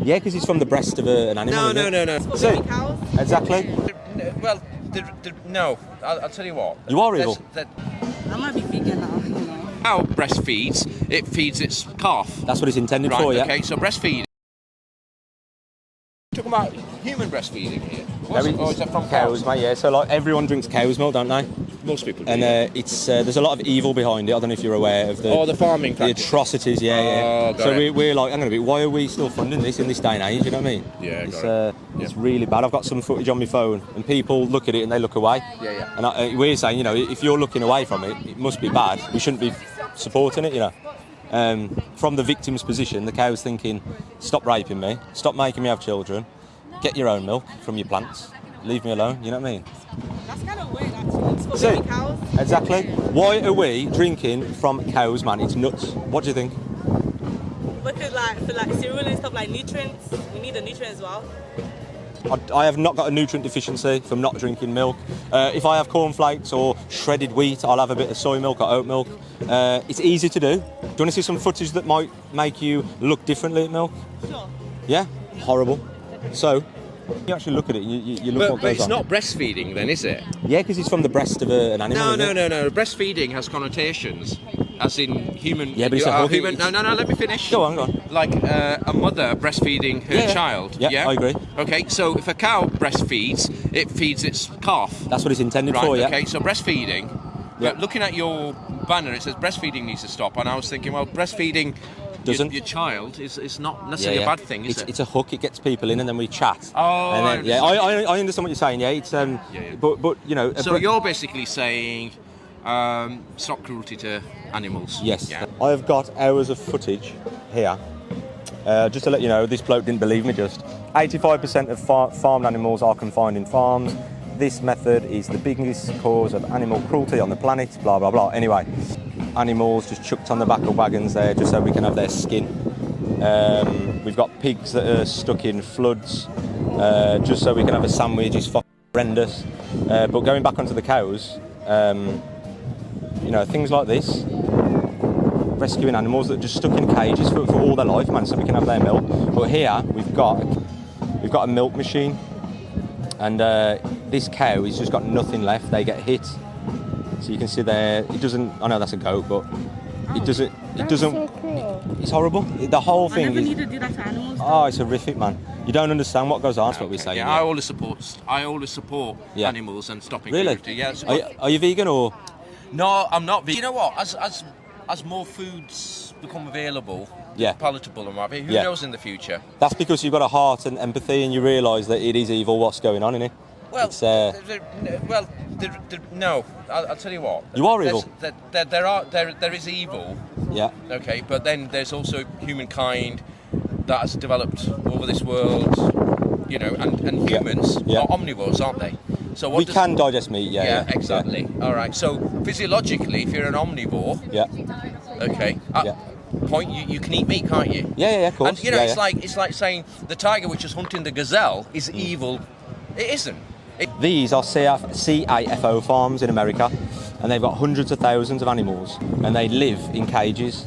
Yeah, because it's from the breast of an animal. No. See, exactly. Well, no. I'll tell you what. You are evil. I might be vegan now, you know. Cow breastfeeds, it feeds its calf. That's what it's intended Right, for, yeah. okay, so breastfeeding. Talking about human breastfeeding here. Or is that from cows? mate, yeah. So, like, everyone drinks cow's milk, don't they? Most people do. And it's there's a lot of evil behind it. I don't know if you're aware of the farming the practice. atrocities, yeah. Oh, got So it. we're like, hang on a bit, why are we still funding this in this day and age? You know what I mean? Yeah, It's, got it's really bad. I've got some footage on my phone, and people look at it and they look away. Yeah. And we're saying, you know, if you're looking away from it, it must be bad. We shouldn't be supporting it, you know. From the victim's position, the cow's thinking, stop raping me, stop making me have children, get your own milk from your plants, leave me alone. You know what I mean? That's kind of weird, actually. It's for See, baby cows. exactly. Why are we drinking from cows, man? It's nuts. What do you think? Because for cereal and stuff like nutrients, we need the nutrients as well. I have not got a nutrient deficiency from not drinking milk. If I have cornflakes or shredded wheat, I'll have a bit of soy milk or oat milk. It's easy to do. Do you want to see some footage that might make you look differently at milk? Sure. Yeah? Horrible. So, you actually look at it, you look what But goes it's on. not breastfeeding then, is it? Yeah, because it's from the breast of an animal. isn't it? No. Breastfeeding has connotations, as in human. Yeah, but it's a hug. human. No. Let me finish. Go on. Like a mother breastfeeding her child. Yeah, I agree. Okay, so if a cow breastfeeds, it feeds its calf. That's what it's intended Right. for, yeah. Okay, so breastfeeding. Yeah. Looking at your banner, it says breastfeeding needs to stop, and I was thinking, well, breastfeeding. Doesn't. Your child is not necessarily a bad thing, is it? It's a hook. It gets people in, and then we chat. Oh, and then, I understand what you're saying. Yeah, it's but you know. So you're basically saying stop cruelty to animals. Yes. Yeah. I have got hours of footage here. Just to let you know, this bloke didn't believe me. Just 85% of farmed animals are confined in farms. This method is the biggest cause of animal cruelty on the planet. Blah blah blah. Anyway. Animals just chucked on the back of wagons there just so we can have their skin. We've got pigs that are stuck in floods just so we can have a sandwich. It's fucking horrendous. But going back onto the cows, you know, things like this, rescuing animals that are just stuck in cages for all their life, man, so we can have their milk. But here we've got a milk machine, and this cow has just got nothing left. They get hit. So you can see there, it doesn't, I know that's a goat, but it doesn't, So cruel. it's horrible. The whole thing I never is, need to do that to animals. oh, it's horrific, man. You don't understand what goes on, that's what we say. Yeah, I always support Yeah. animals and stopping Really? cruelty. Yeah, it's Are you vegan or? No, I'm not vegan. You know what? As more foods become available, Yeah. palatable and what have you, who Yeah. knows in the future? That's because you've got a heart and empathy and you realise that it is evil what's going on, innit? Well, It's, no. I'll tell you what. You are evil. There is evil. Yeah. Okay, but then there's also humankind that has developed over this world. You know, and humans Yeah. are omnivores, aren't they? So We can digest meat, yeah. exactly. All right. So physiologically, if you're an omnivore, Yeah. okay, Yeah. point you can eat meat, can't you? Yeah, of course. And you know, yeah, it's like saying the tiger which is hunting the gazelle is evil. It isn't. These are CAFO farms in America, and they've got hundreds of thousands of animals, and they live in cages,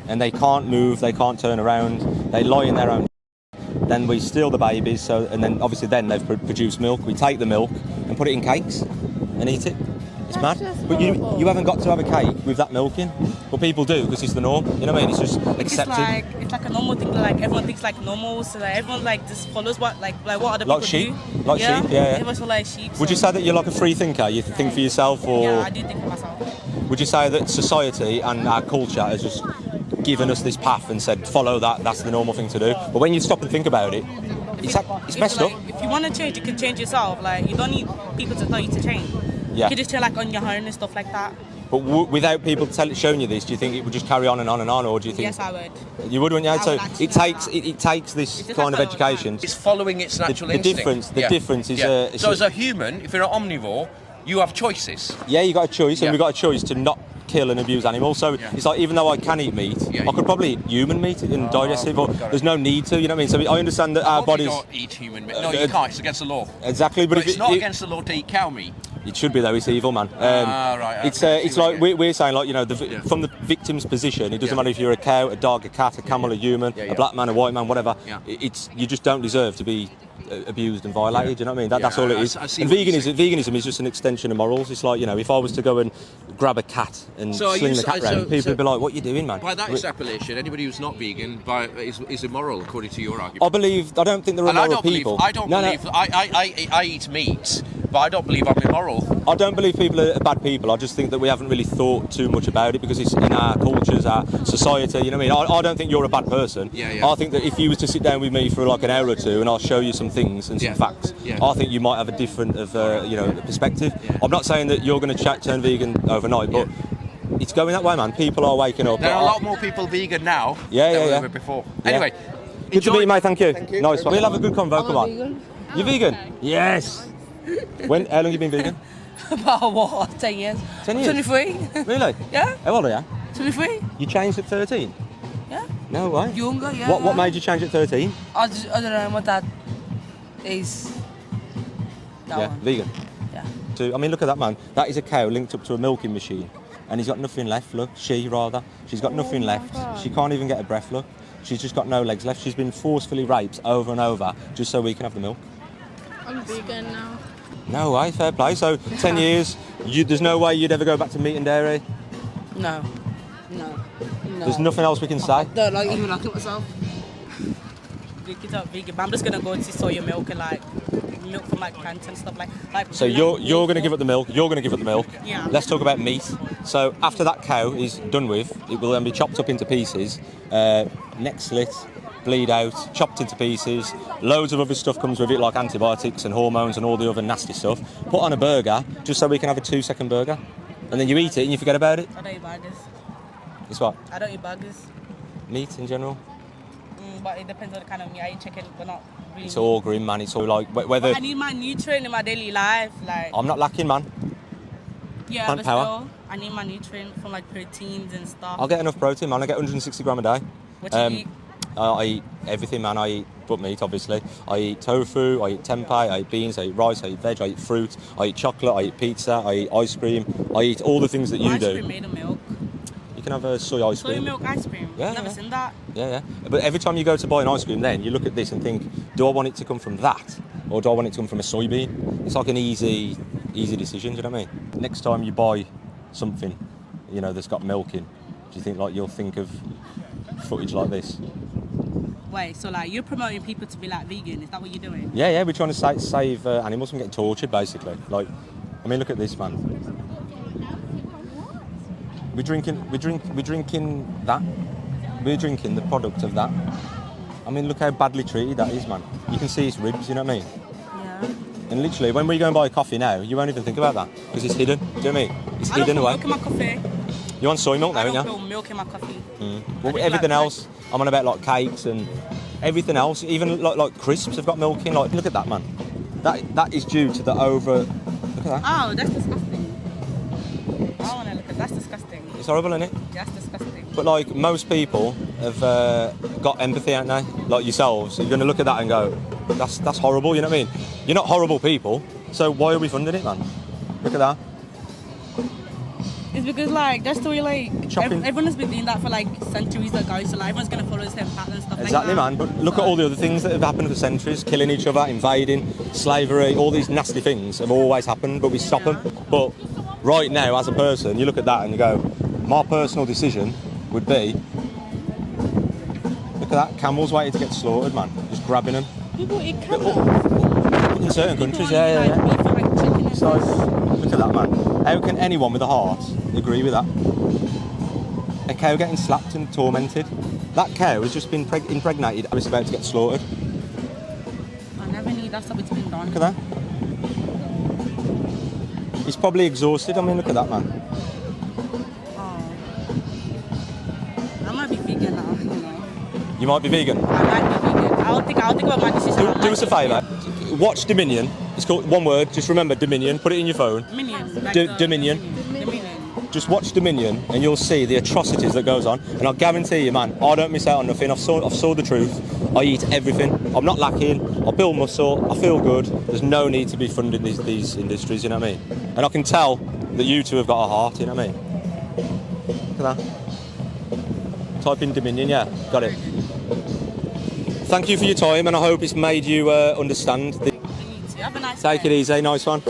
and they can't move, they can't turn around, they lie in their own. Then we steal the babies, and then obviously then they've produced milk. We take the milk and put it in cakes and eat it. It's mad. But you haven't got to have a cake with that milk in. But people do because it's the norm. You know what I mean? It's just accepted. It's like a normal thing. Like everyone thinks like normal. So like everyone like just follows what what other people Like sheep? do. Like sheep, yeah. Everyone's like sheep. Would you say that you're like a free thinker? You think for yourself, or Yeah, I do think for myself. would you say that society and our culture has just given us this path and said, follow that, that's the normal thing to do? But when you stop and think about it, it's messed up. If you want to change, you can change yourself. Like you don't need people to tell you to change. Yeah. You can just chill like on your own and stuff like that. But without people showing you this, do you think it would just carry on and on and on, or do you think? Yes, I would. You would, wouldn't you? I So would actually it takes this It's just kind of like that all the education. It's following its natural the instinct. difference is. So as a human, if you're an omnivore, you have choices. Yeah, you got a choice, and Yeah. we've got a choice to not kill and abuse animals. So it's like, even though I can eat meat, I could probably eat human meat and digest it, but there's no need to. You know what I mean? So I understand that our Obviously bodies. don't eat human meat. No, you can't. It's against the law. Exactly, but But if it's not against the law to eat cow meat. It should be though. It's evil, man. Right. It's okay, I see it's what like you- we're saying, like, you know, Yeah. from the victim's position, it doesn't Yeah. matter if you're a cow, a dog, a cat, a camel, a human, Yeah, a yeah. black man, a white man, whatever. Yeah. It's you just don't deserve to be abused and violated. Do you know what I mean? That's Yeah, all it I- is. I see And what you're veganism is just an extension of morals. It's like, you know, if I was to go and grab a cat and So are sling you- the cat so- round, people so- would be like, "What you doing, man?" By that extrapolation, anybody who's not vegan is immoral, according to your I argument. don't think there are And I immoral don't people. believe. I don't No, no. believe. I eat meat, but I don't believe I'm immoral. I don't believe people are bad people. I just think that we haven't really thought too much about it because it's in our cultures, our society. You know what I mean? I don't think you're a bad person. Yeah. I think that if you was to sit down with me for like an hour or two and I'll show you some things and some Yeah. facts, Yeah. I think you might have a different perspective. Yeah. I'm not saying that you're going to turn vegan overnight, but it's going that way, man. People are waking up. There are a lot more people vegan now Yeah, than yeah. there were before. Yeah. Anyway, Good to meet you, mate. Thank you. Thank you. Nice one. We'll have a good convo. Come on. Vegan. You vegan? Yes. When? How long you been vegan? About what? 10 years. 10 years? 23. Really? Yeah. How old are you? 23. You changed at 13? Yeah. No way. Younger, yeah. What made you change at 13? I don't know what that is. That Yeah, one. vegan. Yeah. I mean, look at that, man. That is a cow linked up to a milking machine, and he's got nothing left. Look, she's got nothing left. She can't even get a breath. Look, she's just got no legs left. She's been forcefully raped over and over just so we can have the milk. I'm vegan now. No way, fair play. So 10 years, there's no way you'd ever go back to meat and dairy. No. No. There's nothing else we can say. I don't like even look at myself. It's not vegan, but I'm just gonna go to soya milk and like milk from like plants and stuff like. So you're going to give up the milk. You're going to give up the milk. Yeah. Let's talk about meat. So after that cow is done with, it will then be chopped up into pieces, neck slit, bleed out, chopped into pieces. Loads of other stuff comes with it, like antibiotics and hormones and all the other nasty stuff. Put on a burger, just so we can have a 2-second burger, and then you eat it and you forget about it. I don't eat burgers. It's what? I don't eat burgers. Meat in general. But it depends on the kind of meat I eat. Chicken, but not really. It's all grim, man. It's all like whether. But I need my nutrient in my daily life, like. I'm not lacking, man. Yeah, plant but power. still, I need my nutrient from like proteins and stuff. I'll get enough protein, man. I get 160 gram a day. What you eat? I eat everything, man. I eat but meat, obviously. I eat tofu, I eat tempeh, I eat beans, I eat rice, I eat veg, I eat fruit, I eat chocolate, I eat pizza, I eat ice cream, I eat all the things that you Ice do. cream made of milk. You can have a soy ice Soy cream. milk ice cream. Yeah, Never yeah. seen that. Yeah. But every time you go to buy an ice cream, then you look at this and think, do I want it to come from that, or do I want it to come from a soybean? It's like an easy decision. Do you know what I mean? Next time you buy something, you know, that's got milk in, do you think like you'll think of footage like this? Wait, so like you're promoting people to be like vegan? Is that what you're doing? Yeah, we're trying to save animals from getting tortured, basically. Like, I mean, look at this, man. We're drinking that. We're drinking the product of that. I mean, look how badly treated that is, man. You can see its ribs, you know what I mean? Yeah. And literally, when we go and buy a coffee now, you won't even think about that because it's hidden. Do you know what I mean? It's I don't hidden put away. milk in my coffee. You want soy milk now, I don't don't you? put milk in my coffee. Well, I everything like else, I'm on about like cakes and everything else. Even like crisps have got milk in. Like, look at that, man. That is due to the over. Look at that. Oh, that's disgusting. I don't want to look at. That's disgusting. It's horrible, isn't it? That's disgusting. But like most people have got empathy, haven't they? Like yourselves, so you're going to look at that and go, that's horrible. You know what I mean? You're not horrible people, so why are we funding it, man? Look at that. It's because like that's the way like Chopping. everyone has been doing that for like centuries ago. So like everyone's gonna follow the same pattern and stuff Exactly, like that. man. But look at all the other things that have happened for centuries: killing each other, invading, slavery. All these nasty things have always happened, but we stop them. But right now, as a person, you look at that and you go, my personal decision would be. Look at that, camels waiting to get slaughtered, man. Just grabbing them. People eat camels. In certain countries, People only yeah. like meat for, like, chicken and So, stuff. look at that, man. How can anyone with a heart agree with that? A cow getting slapped and tormented. That cow has just been impregnated and it's about to get slaughtered. I never knew that's how it's been done. Look at that. He's probably exhausted. I mean, look at that, man. Oh. I might be vegan now. You know. You might be vegan. I might be vegan. I'll think about my decision. I Do might us a be favour. Watch Dominion. It's called one word. Just remember Dominion. Put it in your phone. vegan. Minions. Like Dominion. Dominion. Just watch Dominion and you'll see the atrocities that goes on. And I guarantee you, man, I don't miss out on nothing. I've saw the truth. I eat everything. I'm not lacking. I build muscle. I feel good. There's no need to be funding these industries, you know what I mean? And I can tell that you two have got a heart, you know what I mean? Look at that. Type in Dominion, yeah, got it. Thank you for your time, and I hope it's made you understand. You need to. Have a nice Take day. it easy, nice one.